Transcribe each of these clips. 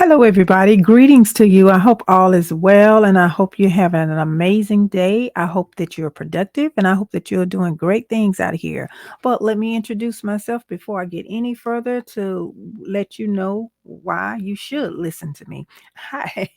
Hello, everybody. Greetings to you. I hope all is well and I hope you're having an amazing day. I hope that you're productive and I hope that you're doing great things out here. But let me introduce myself before I get any further to let you know why you should listen to me. Hi,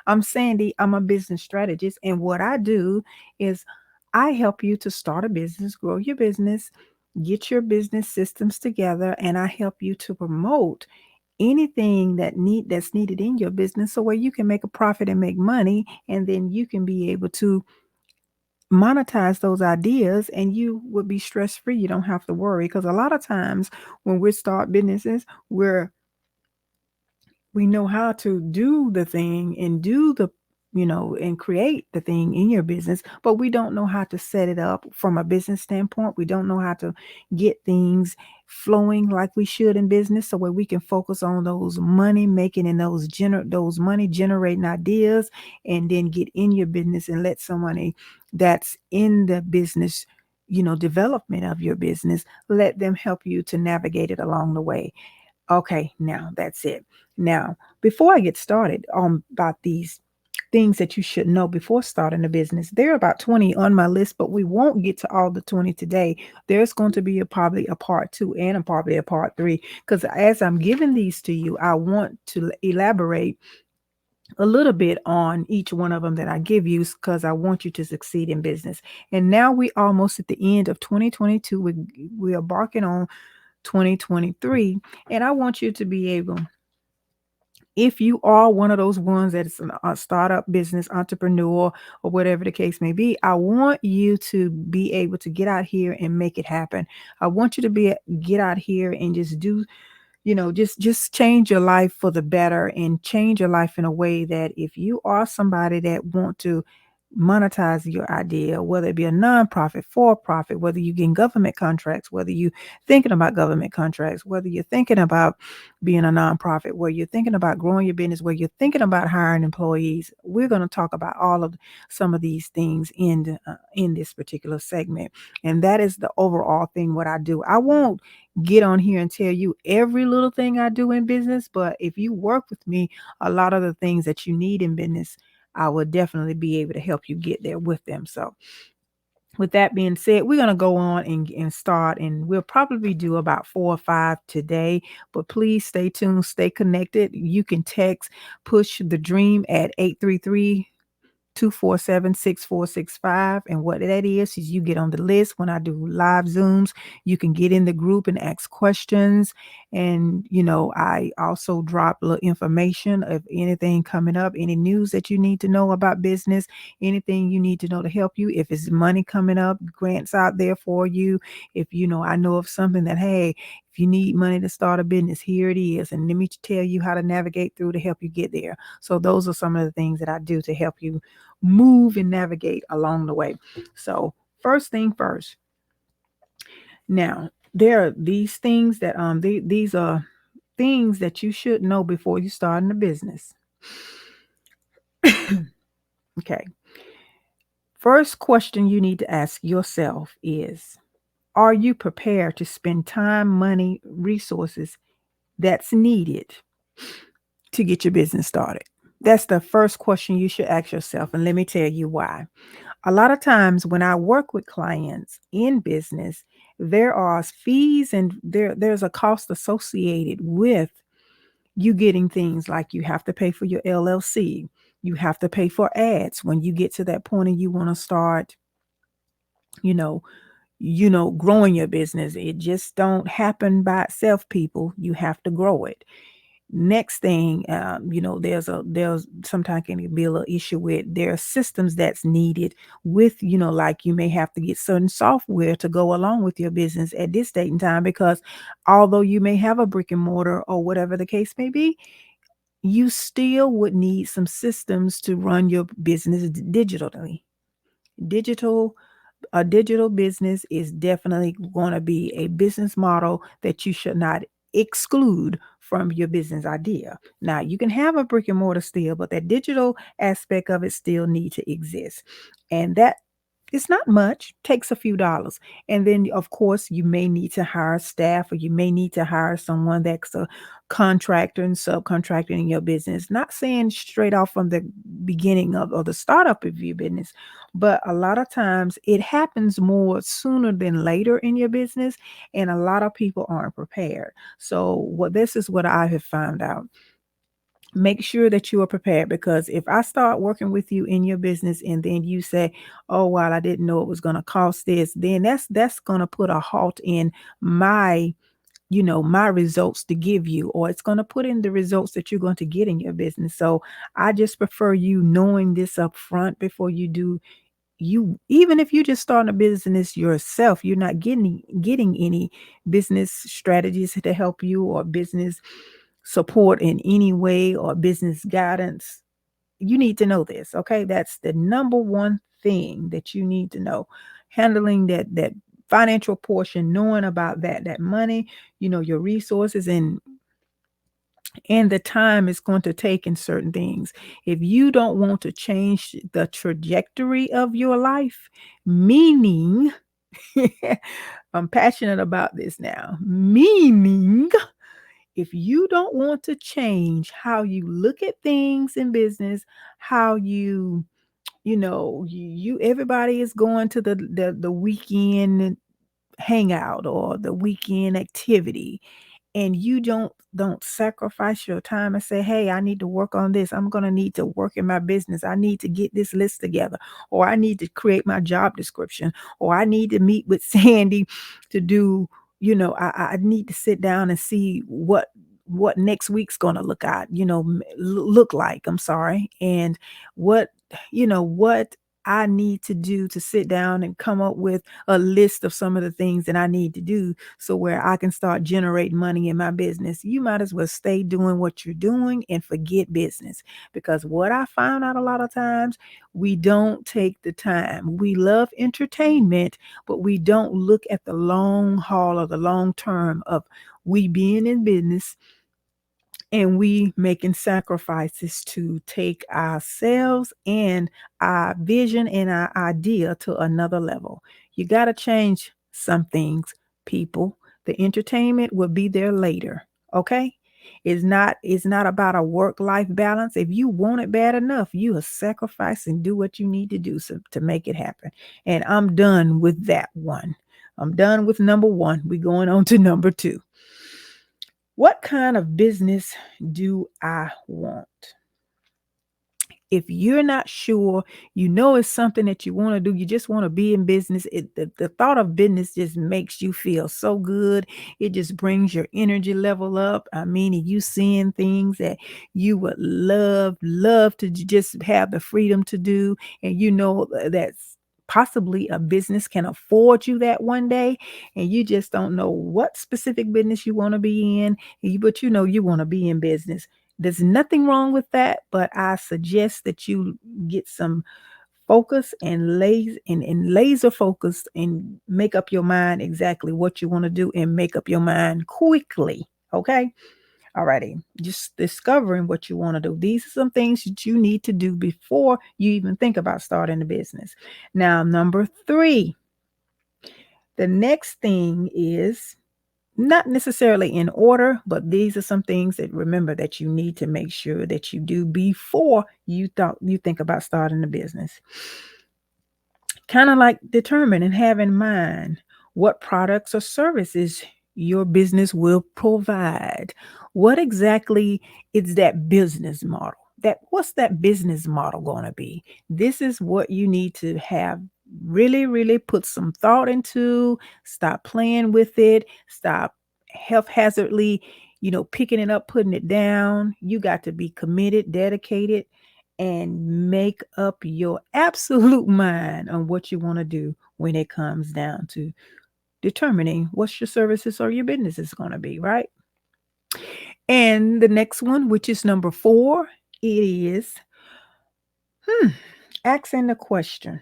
I'm Sandy. I'm a business strategist. And what I do is I help you to start a business, grow your business, get your business systems together, and I help you to promote anything that's needed in your business so where you can make a profit and make money, and then you can be able to monetize those ideas and you would be stress free. You don't have to worry, because a lot of times when we start businesses, we know how to do the thing and do the and create the thing in your business, but we don't know how to set it up from a business standpoint. We don't know how to get things flowing like we should in business, so where we can focus on those money making and those money generating ideas, and then get in your business and let somebody that's in the business, development of your business, let them help you to navigate it along the way. Okay, now that's it. Now, before I get started on about these things that you should know before starting a business, there are about 20 on my list, but we won't get to all the 20 today. There's going to be probably a part two and probably a part three, because as I'm giving these to you, I want to elaborate a little bit on each one of them that I give you, because I want you to succeed in business. And now we almost at the end of 2022. We're embarking on 2023, and I want you to be able, if you are one of those ones that's a startup business entrepreneur or whatever the case may be, I want you to be able to get out here and make it happen. I want you to get out here and just do, just change your life for the better, and change your life in a way that if you are somebody that want to monetize your idea, whether it be a nonprofit, for profit, whether you get government contracts, whether you thinking about government contracts, whether you're thinking about being a nonprofit, where you're thinking about growing your business, where you're thinking about hiring employees, we're going to talk about all of some of these things in this particular segment. And that is the overall thing what I do. I won't get on here and tell you every little thing I do in business, but if you work with me, a lot of the things that you need in business, I will definitely be able to help you get there with them. So, with that being said, we're going to go on and start, and we'll probably do about 4 or 5 today. But please stay tuned, stay connected. You can text Push the Dream at 833-247-6465. And what that is you get on the list when I do live Zooms. You can get in the group and ask questions. And, I also drop little information of anything coming up, any news that you need to know about business, anything you need to know to help you. If it's money coming up, grants out there for you. If, I know of something that, hey, if you need money to start a business, here it is. And let me tell you how to navigate through to help you get there. So those are some of the things that I do to help you move and navigate along the way. So, first thing first. Now, there are these things that these are things that you should know before you start in a business. Okay. First question you need to ask yourself is, are you prepared to spend time, money, resources that's needed to get your business started? That's the first question you should ask yourself. And let me tell you why. A lot of times when I work with clients in business, there are fees and there's a cost associated with you getting things like you have to pay for your LLC. You have to pay for ads when you get to that point and you want to start, you know, growing your business. It just don't happen by itself, people. You have to grow it. Next thing, there's sometimes can be a little issue with there are systems that's needed with, like you may have to get certain software to go along with your business at this date and time, because although you may have a brick and mortar or whatever the case may be, you still would need some systems to run your business digitally. Digital A digital business is definitely going to be a business model that you should not exclude from your business idea. Now, you can have a brick and mortar still, but that digital aspect of it still need to exist. And that It's not much, takes a few dollars. And then, of course, you may need to hire staff or you may need to hire someone that's a contractor and subcontractor in your business. Not saying straight off from the beginning of or the startup of your business, but a lot of times it happens more sooner than later in your business, and a lot of people aren't prepared. So, what this is what I have found out. Make sure that you are prepared because if I start working with you in your business and then you say, "Oh, well, I didn't know it was going to cost this," then that's going to put a halt in my, my results to give you, or it's going to put in the results that you're going to get in your business. So I just prefer you knowing this up front before you do. You even if you just starting a business yourself, you're not getting any business strategies to help you or business support in any way or business guidance. You need to know this, okay? That's the number one thing that you need to know. Handling that financial portion, knowing about that money, your resources and the time it's going to take in certain things. If you don't want to change the trajectory of your life, meaning I'm passionate about this now, meaning if you don't want to change how you look at things in business, how you everybody is going to the weekend hangout or the weekend activity and you don't sacrifice your time and say, "Hey, I need to work on this. I'm going to need to work in my business. I need to get this list together, or I need to create my job description, or I need to meet with Sandy to do, I need to sit down and see what next week's going to look like. I'm sorry. And what, what I need to do to sit down and come up with a list of some of the things that I need to do so where I can start generating money in my business. You might as well stay doing what you're doing and forget business. Because what I found out a lot of times, we don't take the time. We love entertainment, but we don't look at the long haul or the long term of we being in business and we making sacrifices to take ourselves and our vision and our idea to another level. You got to change some things, people. The entertainment will be there later, okay? It's not about a work-life balance. If you want it bad enough, you will sacrifice and do what you need to do to make it happen. And I'm done with that one. I'm done with number 1. We're going on to number 2. What kind of business do I want? If you're not sure, it's something that you want to do, you just want to be in business. The thought of business just makes you feel so good. It just brings your energy level up. I mean, you seeing things that you would love to just have the freedom to do, and that's possibly a business can afford you that one day, and you just don't know what specific business you want to be in, but you want to be in business. There's nothing wrong with that, but I suggest that you get some focus and laser focused and make up your mind exactly what you want to do and make up your mind quickly. Okay. Alrighty. Just discovering what you want to do. These are some things that you need to do before you even think about starting a business. Now, number 3, the next thing is not necessarily in order, but these are some things that remember that you need to make sure that you do before you think about starting a business. Kind of like determine and have in mind what products or services your business will provide. What exactly is that business model? What's that business model going to be? This is what you need to have really, really put some thought into. Stop playing with it. Stop haphazardly, picking it up, putting it down. You got to be committed, dedicated, and make up your absolute mind on what you want to do when it comes down to determining what your services or your business is going to be, right? And the next one, which is number 4, it is asking the question,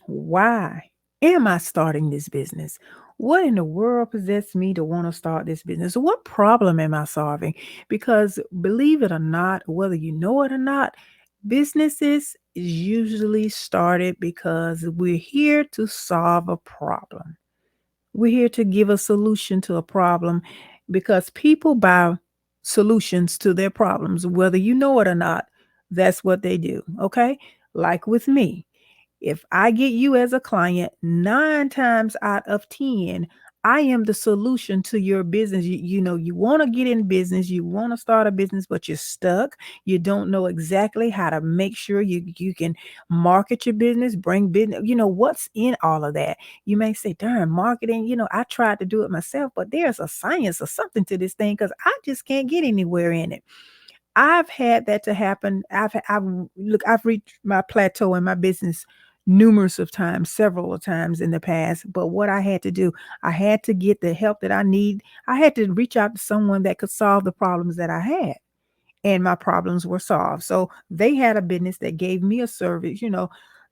why am I starting this business? What in the world possessed me to want to start this business? What problem am I solving? Because believe it or not, whether you know it or not, Businesses is usually started because we're here to solve a problem. We're here to give a solution to a problem because people buy solutions to their problems, whether you know it or not. That's what they do. Okay. Like with me, if I get you as a client, 9 times out of 10, I am the solution to your business. You wanna get in business, you wanna start a business, but you're stuck. You don't know exactly how to make sure you can market your business, bring business, what's in all of that? You may say, "Darn, marketing, I tried to do it myself, but there's a science or something to this thing because I just can't get anywhere in it." I've had that to happen. I've reached my plateau in my business numerous of times, several of times in the past. But what I had to do, I had to get the help that I need. I had to reach out to someone that could solve the problems that I had, and my problems were solved. So they had a business that gave me a service,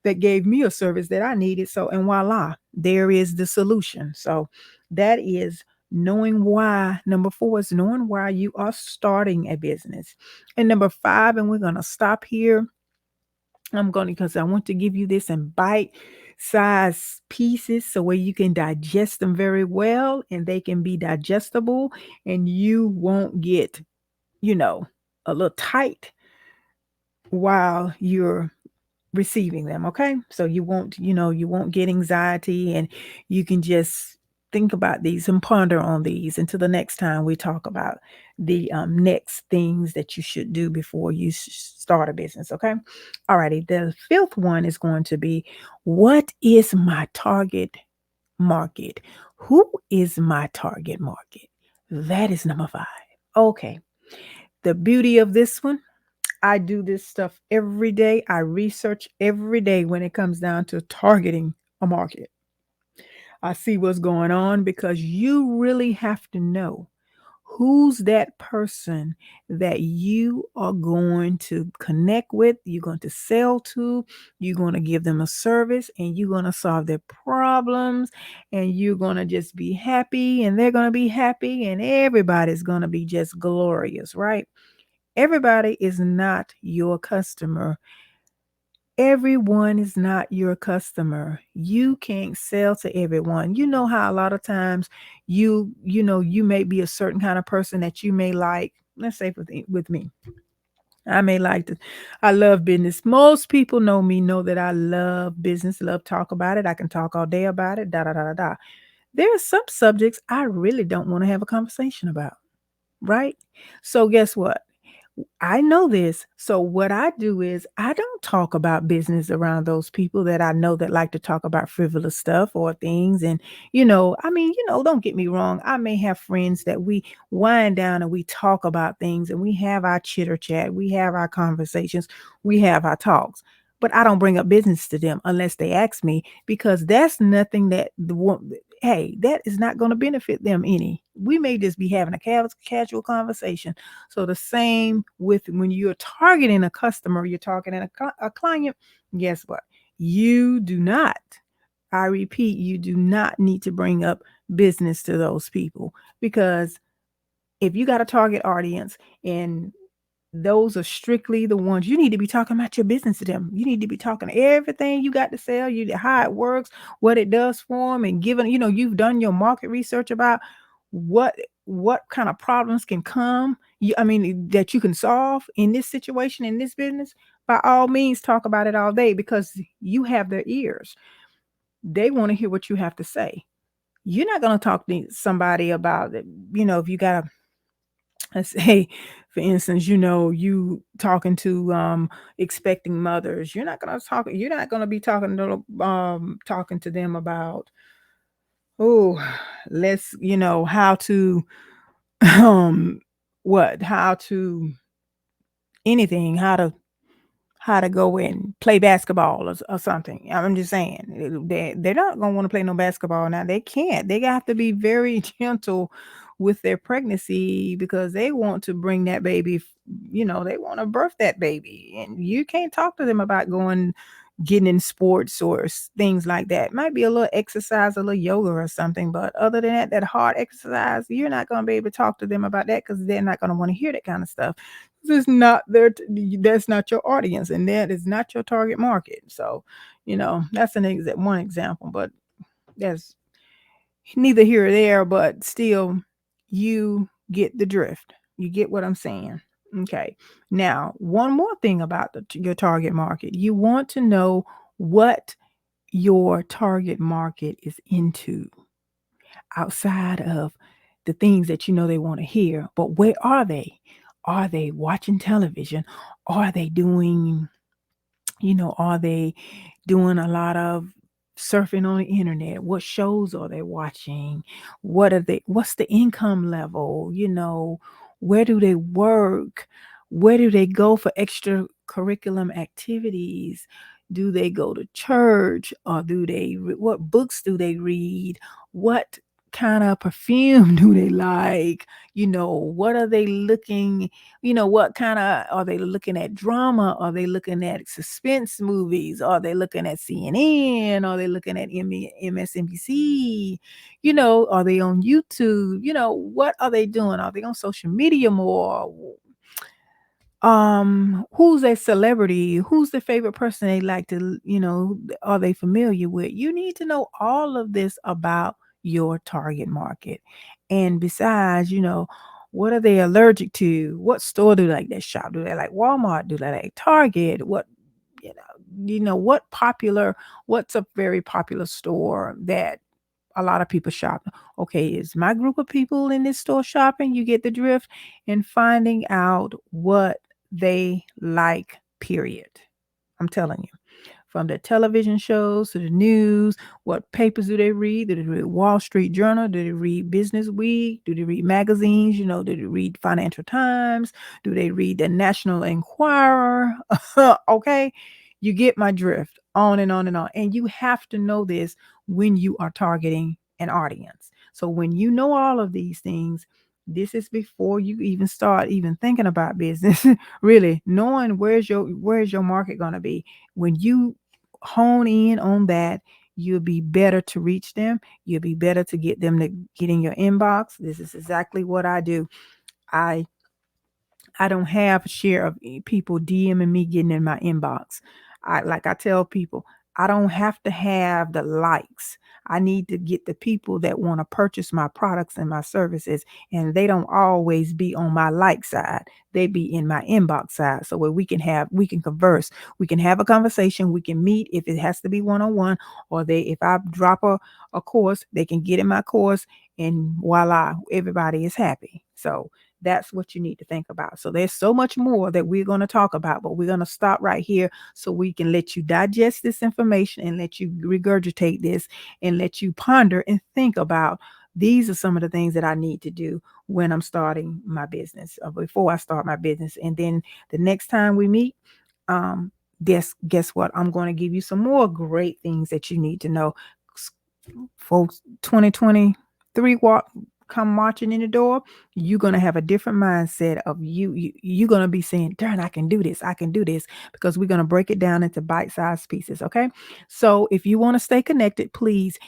that gave me a service that I needed. So, and voila, there is the solution. So that is knowing why. Number 4 is knowing why you are starting a business. And number 5, and we're going to stop here. Because I want to give you this in bite size pieces so where you can digest them very well and they can be digestible and you won't get, you know, a little tight while you're receiving them, okay? So you won't get anxiety and you can just think about these and ponder on these until the next time we talk about the next things that you should do before you start a business, okay? Alrighty, the 5th one is going to be, what is my target market? Who is my target market? That is number 5. Okay. The beauty of this one, I do this stuff every day. I research every day when it comes down to targeting a market. I see what's going on because you really have to know who's that person that you are going to connect with, you're going to sell to, you're going to give them a service, and you're going to solve their problems, and you're going to just be happy, and they're going to be happy, and everybody's going to be just glorious, right? Everybody is not your customer. Everyone is not your customer. You can't sell to everyone. You know how a lot of times you may be a certain kind of person that you may like. Let's say with me. I may like to I love business. Most people know me, know that I love business, love talk about it. I can talk all day about it. Da da da da da. There are some subjects I really don't want to have a conversation about, right? So guess what? I know this. So what I do is I don't talk about business around those people that I know that like to talk about frivolous stuff or things. And, don't get me wrong. I may have friends that we wind down and we talk about things and we have our chitter chat, we have our conversations, we have our talks. But I don't bring up business to them unless they ask me because that's nothing that hey, that is not going to benefit them any. We may just be having a casual conversation, so the same with when you're targeting a customer, you're targeting a client, guess what? You do not, I repeat, you do not need to bring up business to those people because if you got a target audience and those are strictly the ones you need to be talking about your business to them. You need to be talking everything you got to sell, how it works, what it does for them, and given you've done your market research about what kind of problems can come. That you can solve in this situation in this business. By all means, talk about it all day because you have their ears. They want to hear what you have to say. You're not going to talk to somebody about it. If you got a let's say, for instance, you talking to expecting mothers, you're not gonna be talking to them about, oh, let's, how to um how to anything, how to go and play basketball or something. I'm just saying they're not gonna want to play no basketball now. They can't. They have to be very gentle with their pregnancy because they want to bring that baby. They want to birth that baby, and you can't talk to them about going. getting in sports or things like that. Might be a little exercise, a little yoga or something, but other than that, that hard exercise, you're not going to be able to talk to them about that because they're not going to want to hear that kind of stuff. This is not that's not your audience, and that is not your target market. So, that's one example, but that's neither here or there, but still, you get the drift. You get what I'm saying. Okay. Now, one more thing about your target market. You want to know what your target market is into outside of the things that they want to hear. But where are they? Are they watching television? Are they doing are they doing a lot of surfing on the internet? What shows are they watching? What's the income level? Where do they work? Where do they go for extra curriculum activities? Do they go to church, or what books do they read? What kind of perfume do they like? What are they looking what kinda are they looking at drama? Are they looking at suspense movies? Are they looking at CNN? Are they looking at MSNBC? Are they on YouTube? What are they doing? Are they on social media more? Who's a celebrity? Who's the favorite person they like to, are they familiar with? You need to know all of this about your target market. And besides, what are they allergic to? What store do they like that shop? Do they like Walmart? Do they like Target? What's a very popular store that a lot of people shop? Okay, is my group of people in this store shopping? You get the drift, and finding out what they like, period. I'm telling you. From the television shows to the news, what papers do they read? Do they read Wall Street Journal? Do they read Business Week? Do they read magazines? Do they read Financial Times? Do they read the National Enquirer? Okay, you get my drift. On and on and on. And you have to know this when you are targeting an audience. So when you know all of these things, this is before you even start even thinking about business. Really knowing where's your market going to be. When you hone in on that, you'll be better to reach them. You'll be better to get them to get in your inbox. This is exactly what I do. I I don't have a share of people DMing me getting in my inbox. I tell people, I don't have to have the likes. I need to get the people that want to purchase my products and my services, and they don't always be on my like side. They be in my inbox side. So where we can converse, we can have a conversation, we can meet if it has to be one-on-one, or if I drop a course, they can get in my course, and voila, everybody is happy. So that's what you need to think about. So there's so much more that we're going to talk about, but we're going to stop right here so we can let you digest this information and let you regurgitate this and let you ponder and think about, these are some of the things that I need to do when I'm starting my business, or before I start my business. And then the next time we meet, um, guess what? I'm going to give you some more great things that you need to know. Folks, 2023 come marching in the door, you're going to have a different mindset of you're going to be saying, darn, I can do this. I can do this, because we're going to break it down into bite-sized pieces. Okay. So if you want to stay connected, please,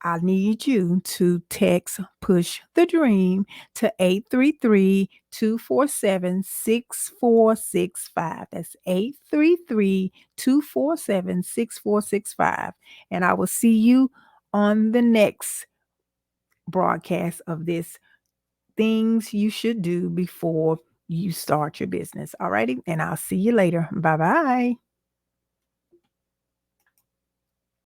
I need you to text Push the Dream to 833-247-6465. That's 833-247-6465. And I will see you on the next broadcast of this things you should do before you start your business. All righty. And I'll see you later. Bye bye.